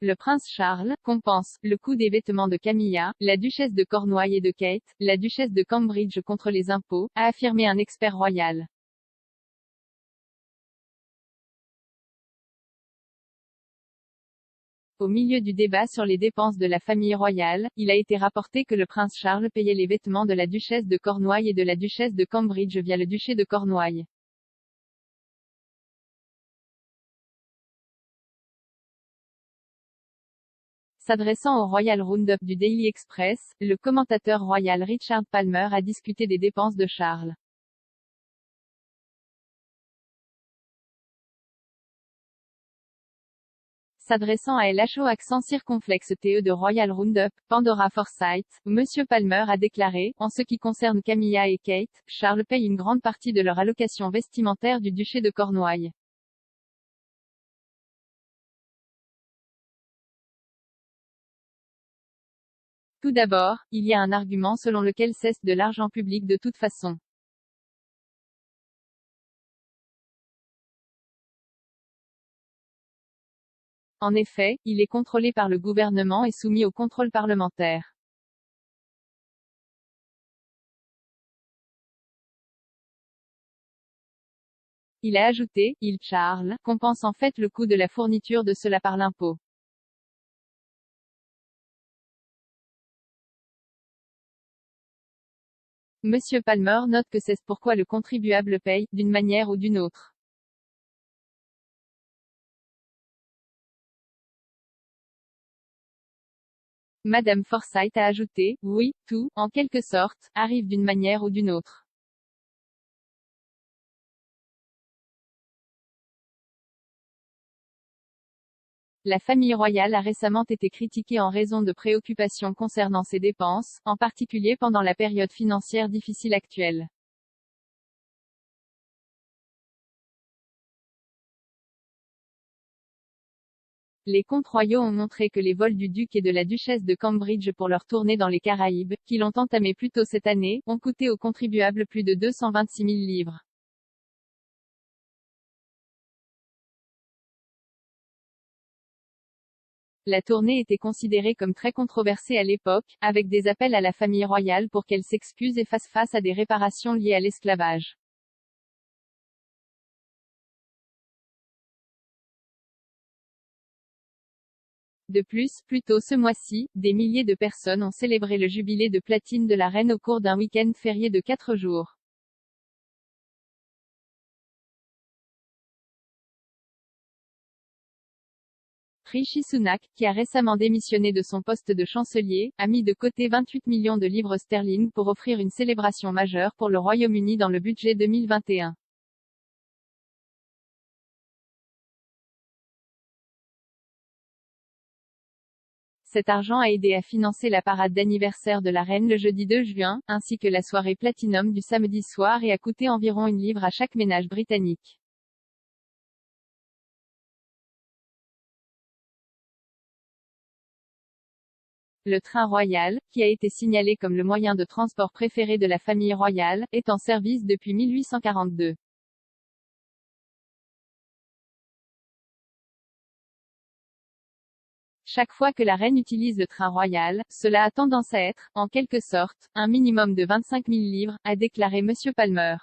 Le prince Charles compense le coût des vêtements de Camilla, la duchesse de Cornouailles et de Kate, la duchesse de Cambridge contre les impôts, a affirmé un expert royal. Au milieu du débat sur les dépenses de la famille royale, il a été rapporté que le prince Charles payait les vêtements de la duchesse de Cornouailles et de la duchesse de Cambridge via le duché de Cornouailles. S'adressant au Royal Roundup du Daily Express, le commentateur royal Richard Palmer a discuté des dépenses de Charles. S'adressant à LHO accent circonflexe TE de Royal Roundup, Pandora Forsyth, Monsieur Palmer a déclaré, en ce qui concerne Camilla et Kate, Charles paye une grande partie de leur allocation vestimentaire du duché de Cornouailles. Tout d'abord, il y a un argument selon lequel cesse de l'argent public de toute façon. En effet, il est contrôlé par le gouvernement et soumis au contrôle parlementaire. Il a ajouté, Charles, compense en fait le coût de la fourniture de cela par l'impôt. Monsieur Palmer note que c'est pourquoi le contribuable paye, d'une manière ou d'une autre. Madame Forsyth a ajouté, oui, tout, en quelque sorte, arrive d'une manière ou d'une autre. La famille royale a récemment été critiquée en raison de préoccupations concernant ses dépenses, en particulier pendant la période financière difficile actuelle. Les comptes royaux ont montré que les vols du duc et de la duchesse de Cambridge pour leur tournée dans les Caraïbes, qui l'ont entamé plus tôt cette année, ont coûté aux contribuables plus de 226 000 livres. La tournée était considérée comme très controversée à l'époque, avec des appels à la famille royale pour qu'elle s'excuse et fasse face à des réparations liées à l'esclavage. De plus tôt ce mois-ci, des milliers de personnes ont célébré le jubilé de platine de la reine au cours d'un week-end férié de 4 jours. Rishi Sunak, qui a récemment démissionné de son poste de chancelier, a mis de côté 28 millions de livres sterling pour offrir une célébration majeure pour le Royaume-Uni dans le budget 2021. Cet argent a aidé à financer la parade d'anniversaire de la reine le jeudi 2 juin, ainsi que la soirée Platinum du samedi soir et a coûté environ une livre à chaque ménage britannique. Le train royal, qui a été signalé comme le moyen de transport préféré de la famille royale, est en service depuis 1842. Chaque fois que la reine utilise le train royal, cela a tendance à être, en quelque sorte, un minimum de 25 000 livres, a déclaré Monsieur Palmer.